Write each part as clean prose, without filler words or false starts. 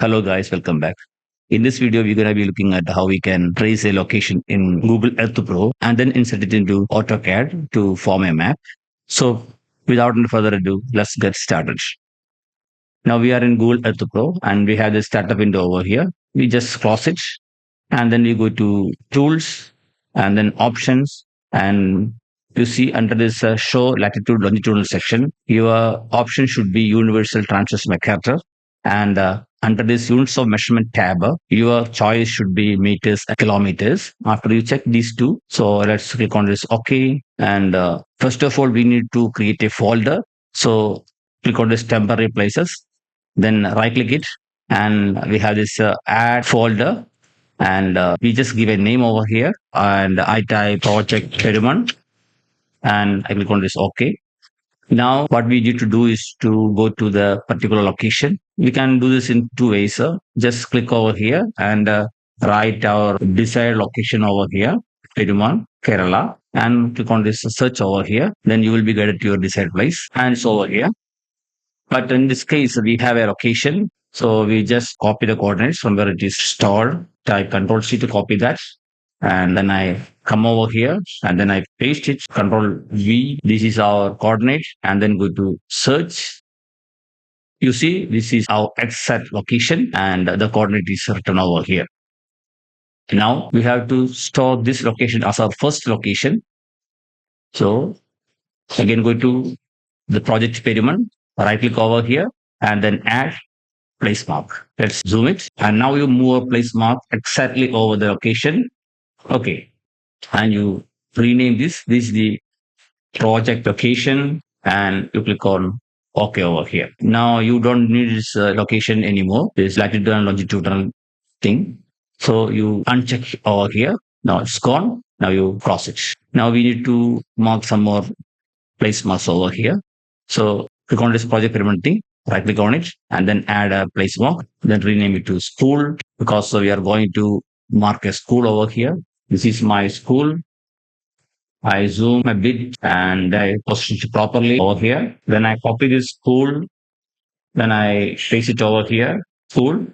Hello guys, welcome back. In this video, we're going to be looking at how we can trace a location in Google Earth Pro and then insert it into AutoCAD to form a map. So without any further ado, let's get started. Now we are in Google Earth Pro and we have the startup window over here. We just close it and then we go to tools and then options, and you see under this show latitude longitudinal section, your option should be universal transverse mercator, and under this units of measurement tab, your choice should be meters and kilometers. After you check these two, so let's click on this OK. And first of all, we need to create a folder. So click on this temporary places, then right click it, and we have this add folder, and we just give a name over here, and I type project experiment and I click on this OK. Now what we need to do is to go to the particular location. We can do this in two ways. Just click over here and write our desired location over here, Perumal, Kerala, and click on this search over here. Then you will be guided to your desired place, and it's over here. But in this case, we have a location. So we just copy the coordinates from where it is stored. Type Control C to copy that. And then I come over here and then I paste it. Control V. This is our coordinate. And then go to search. You see, this is our exact location and the coordinate is written over here. Now we have to store this location as our first location. So again, go to the project experiment, right click over here and then add place mark. Let's zoom it. And now you move a place mark exactly over the location. Okay. And you rename this. This is the project location and you click on OK over here. Now you don't need this location anymore. This latitude and longitudinal thing. So you uncheck over here. Now it's gone. Now you cross it. Now we need to mark some more place marks over here. So click on this project experiment thing, right click on it and then add a place mark, then rename it to school, because we are going to mark a school over here. This is my school. I zoom a bit and I position it properly over here. Then I copy this school, then I paste it over here, school.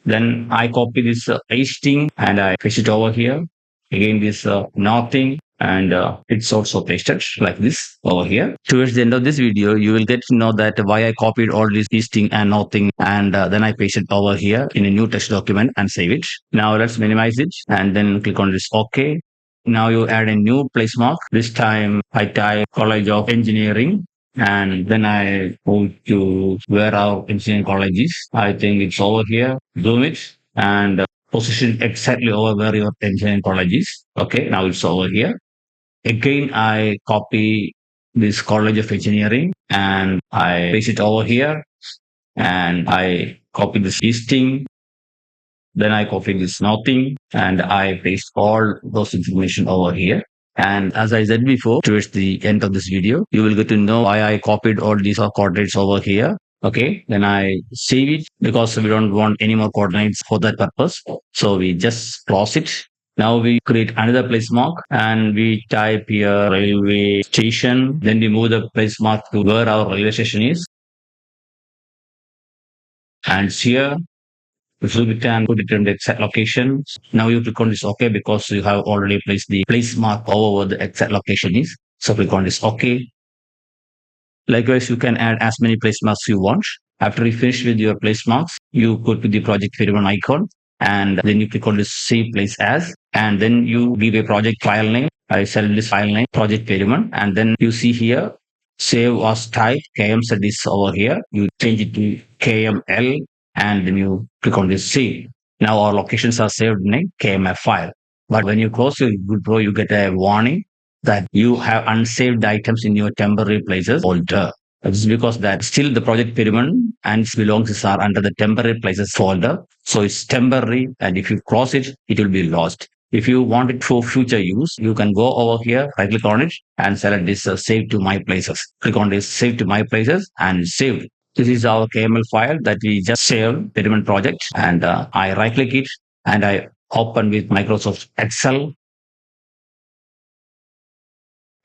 Then I copy this pasting and I paste it over here. Again, this nothing, and it's also pasted like this over here. Towards the end of this video, you will get to know that why I copied all this pasting and nothing, and then I pasted over here in a new text document and save it. Now let's minimize it and then click on this OK. Now you add a new place mark. This time I type College of Engineering. And then I go to where our engineering college is. I think it's over here. Zoom it and position exactly over where your engineering college is. Okay, now it's over here. Again, I copy this College of Engineering and I paste it over here. And I copy this listing. Then I copy this nothing and I paste all those information over here. And as I said before, towards the end of this video, you will get to know why I copied all these coordinates over here. Okay, then I save it because we don't want any more coordinates for that purpose. So we just close it. Now we create another place mark and we type here railway station. Then we move the place mark to where our railway station is. And here, so we can put it in the exact location. Now you click on this OK because you have already placed the place mark over where the exact location is. So click on this OK. Likewise, you can add as many place marks you want. After you finish with your place marks, you go to the project experiment icon and then you click on this save place as, and then you give a project file name. I select this file name, project experiment, and then you see here save as type KMZ is over here. You change it to KML and then you click on this save. Now our locations are saved in a KML file. But when you close your Google Pro, you get a warning that you have unsaved items in your temporary places folder. This is because that still the project experiment and its belongings are under the temporary places folder. So it's temporary, and if you cross it, it will be lost. If you want it for future use, you can go over here, right click on it and select this save to my places. Click on this save to my places and save. This is our KML file that we just saved, experiment project, and I right click it and I open with Microsoft Excel.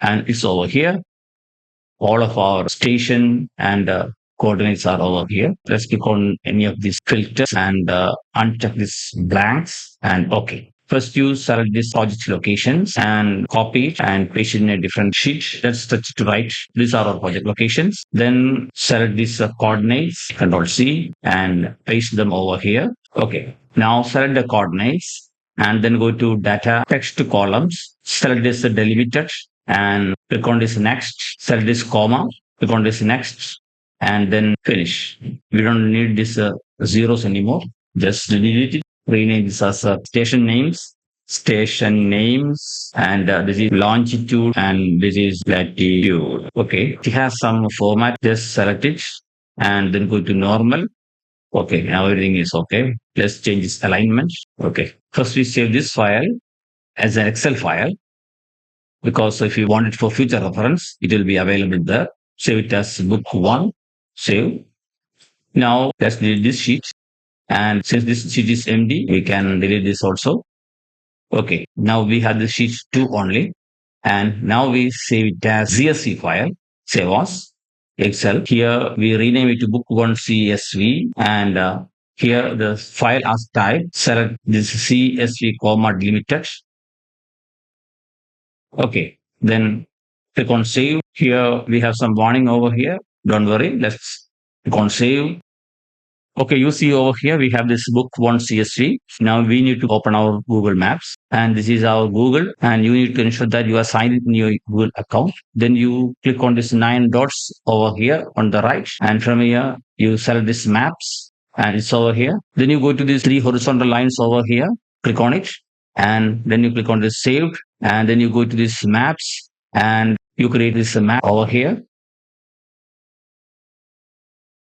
And it's over here. All of our station and coordinates are over here. Let's click on any of these filters and uncheck these blanks and okay. First, you select this project locations and copy it and paste it in a different sheet. Let's touch to right. These are our project locations. Then select these coordinates, Control C, and paste them over here. Okay. Now select the coordinates and then go to data text to columns. Select this delimited and click on this next. Select this comma. Click on this next and then finish. We don't need this zeros anymore. Just delete it. Rename this as station names, and this is longitude and this is latitude. Okay, it has some format. Just select it and then go to normal. Okay, now everything is okay. Let's change this alignment. Okay, first we save this file as an Excel file because if you want it for future reference, it will be available there. Save it as book one. Save. Now let's delete this sheet. And since this sheet is empty, we can delete this also. Okay, now we have the sheet 2 only. And now we save it as CSV file. Save as Excel. Here we rename it to book 1 CSV. And here the file as type. Select this CSV comma delimited. Okay, then click on save. Here we have some warning over here. Don't worry. Let's click on save. Okay, you see over here, we have this book one CSV. Now we need to open our Google Maps and this is our Google and you need to ensure that you are signed in your Google account. Then you click on this 9 dots over here on the right and from here you select this maps and it's over here. Then you go to these 3 horizontal lines over here, click on it and then you click on this saved and then you go to this maps and you create this map over here.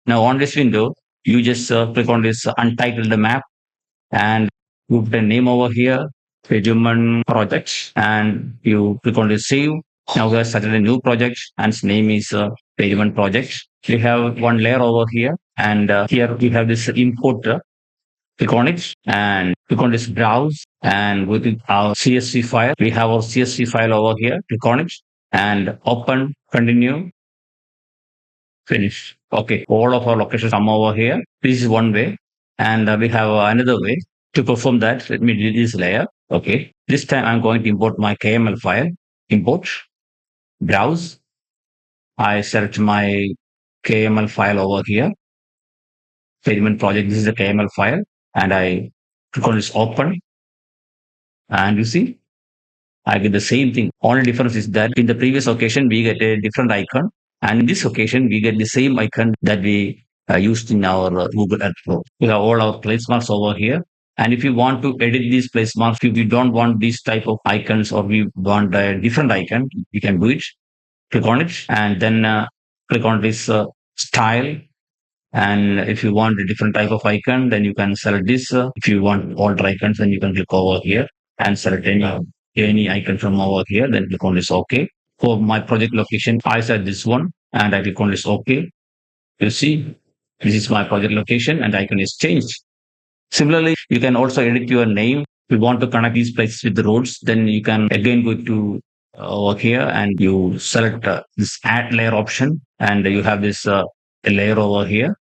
Now on this window, you just click on this untitled map and you put a name over here, Regimen project, and you click on this save. Now we have started a new project and its name is Regimen project. We have one layer over here and here we have this import. Click on it and click on this browse and with our CSV file. We have our CSV file over here. Click on it and open, continue. Finish. Okay, all of our locations come over here. This is one way, and we have another way to perform that. Let me delete this layer. Okay, this time I'm going to import my KML file. Import, browse. I select my KML file over here. Experiment project. This is the KML file, and I click on this open, and you see I get the same thing. Only difference is that in the previous occasion, we get a different icon. And in this occasion, we get the same icon that we used in our Google Earth Pro. We have all our place marks over here. And if you want to edit these place marks, if you don't want this type of icons or we want a different icon, you can do it. Click on it and then click on this style. And if you want a different type of icon, then you can select this. If you want alter icons, then you can click over here and select any icon from over here, then click on this OK. For my project location, I set this one and I click on this OK. You see, this is my project location and icon is changed. Similarly, you can also edit your name. If you want to connect these places with the roads, then you can again go to over here and you select this add layer option and you have this layer over here.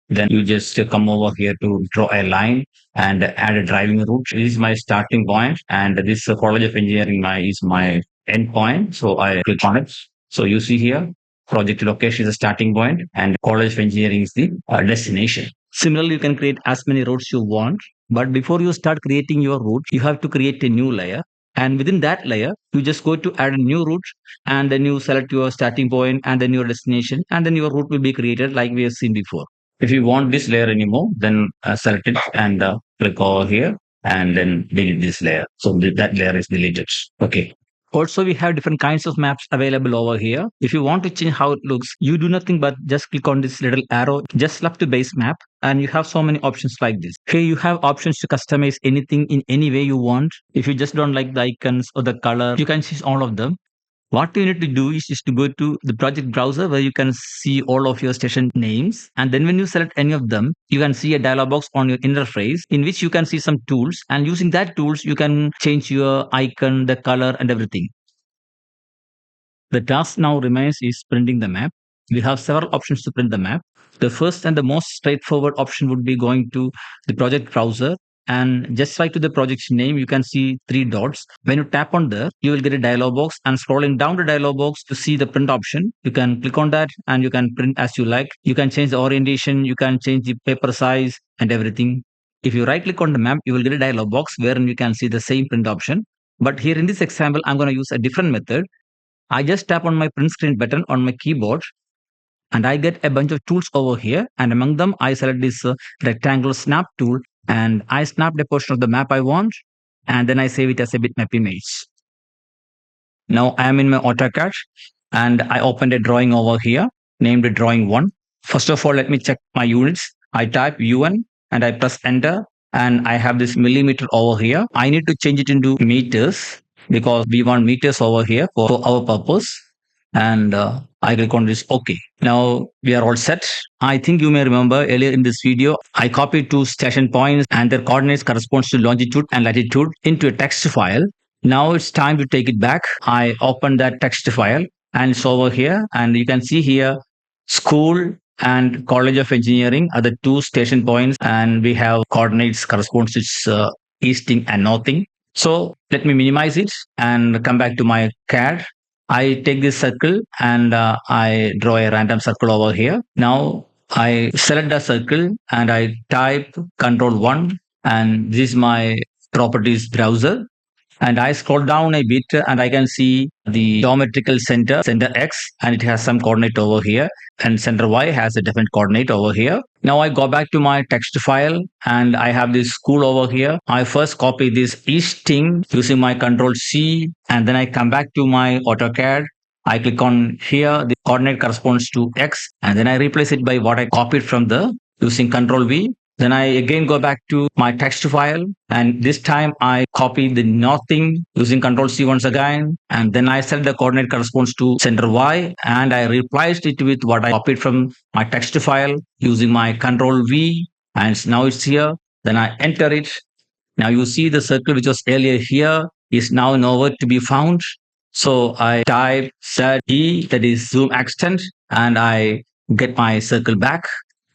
Then you just come over here to draw a line and add a driving route. This is my starting point and this College of Engineering is my end point. So I click on it. So you see here, project location is the starting point and College of Engineering is the destination. Similarly, you can create as many routes you want. But before you start creating your route, you have to create a new layer. And within that layer, you just go to add a new route and then you select your starting point and then your destination and then your route will be created like we have seen before. If you want this layer anymore, then select it and click over here and then delete this layer. So that layer is deleted. Okay. Also, we have different kinds of maps available over here. If you want to change how it looks, you do nothing but just click on this little arrow, just select the base map, and you have so many options like this. Here you have options to customize anything in any way you want. If you just don't like the icons or the color, you can choose all of them. What you need to do is just to go to the project browser where you can see all of your station names. And then when you select any of them, you can see a dialog box on your interface in which you can see some tools. And using that tools, you can change your icon, the color and everything. The task now remains is printing the map. we have several options to print the map. The first and the most straightforward option would be going to the project browser, and just right to the project name, you can see three dots. When you tap on there, you will get a dialog box, and scrolling down the dialog box to see the print option, you can click on that and you can print as you like. You can change the orientation, you can change the paper size and everything. If you right click on the map, you will get a dialog box wherein you can see the same print option. But here in this example, I'm going to use a different method. I just tap on my print screen button on my keyboard, and I get a bunch of tools over here. And among them, I select this rectangle snap tool, and I snap the portion of the map I want, and then I save it as a bitmap image. Now I am in my AutoCAD, and I opened a drawing over here named drawing 1. First of all, let me check my units. I type UN and I press enter, and I have this millimeter over here. I need to change it into meters because we want meters over here for our purpose. And I click on this OK. Now we are all set. I think you may remember earlier in this video, I copied two station points and their coordinates corresponds to longitude and latitude into a text file. Now it's time to take it back. I open that text file and it's over here, and you can see here school and College of Engineering are the two station points, and we have coordinates corresponds to easting and northing. So let me minimize it and come back to my CAD. I take this circle and I draw a random circle over here. Now I select the circle and I type Control 1, and this is my properties browser. And I scroll down a bit and I can see the geometrical center X, and it has some coordinate over here, and center Y has a different coordinate over here. Now I go back to my text file and I have this school over here. I first copy this easting using my Control C, and then I come back to my AutoCAD. I click on here, the coordinate corresponds to X, and then I replace it by what I copied from the using Control V. Then I again go back to my text file, and this time I copy the northing using Control C once again, and then I set the coordinate corresponds to center Y, and I replaced it with what I copied from my text file using my Control V, and now it's here. Then I enter it. Now you see the circle which was earlier here is now nowhere to be found. So I type ZE, that is zoom extent, and I get my circle back.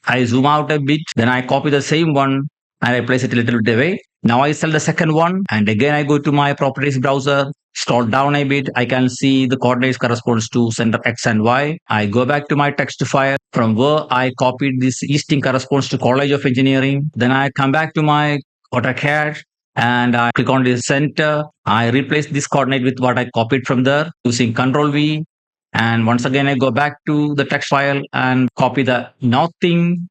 I zoom out a bit, then I copy the same one and I place it a little bit away. Now I select the second one, and again I go to my properties browser, scroll down a bit, I can see the coordinates corresponds to center X and Y. I go back to my text file from where I copied this easting corresponds to College of Engineering. Then I come back to my AutoCAD and I click on the center. I replace this coordinate with what I copied from there using Control V. And once again, I go back to the text file and copy the northing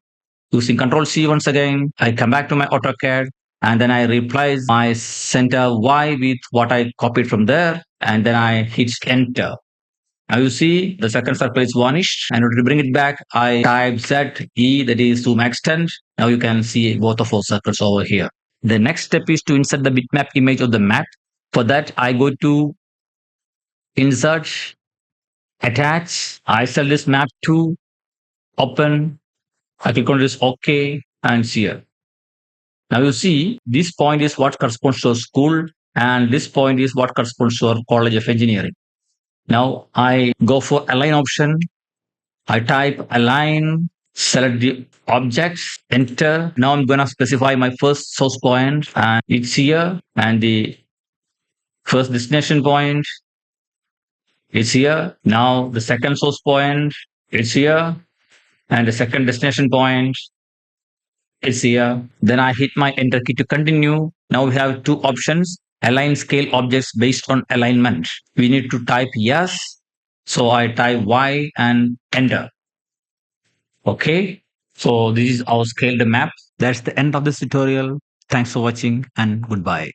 using Control C once again. I come back to my AutoCAD and then I replace my center Y with what I copied from there. And then I hit enter. Now you see the second circle is vanished. And to bring it back, I type ZE, that is zoom extent. Now you can see both of our circles over here. The next step is to insert the bitmap image of the map. For that, I go to Insert, Attach. I select this map to open. I click on this OK and here. Now you see this point is what corresponds to a school, and this point is what corresponds to our College of Engineering. Now I go for align option. I type align, select the objects, enter. Now I'm going to specify my first source point, and it's here, and the first destination point, it's here. Now the second source point, it's here, and the second destination point, it's here. Then I hit my enter key to continue. Now we have two options: align scale objects based on alignment. We need to type yes. So I type Y and enter. Okay. So this is our scaled map. That's the end of this tutorial. Thanks for watching and goodbye.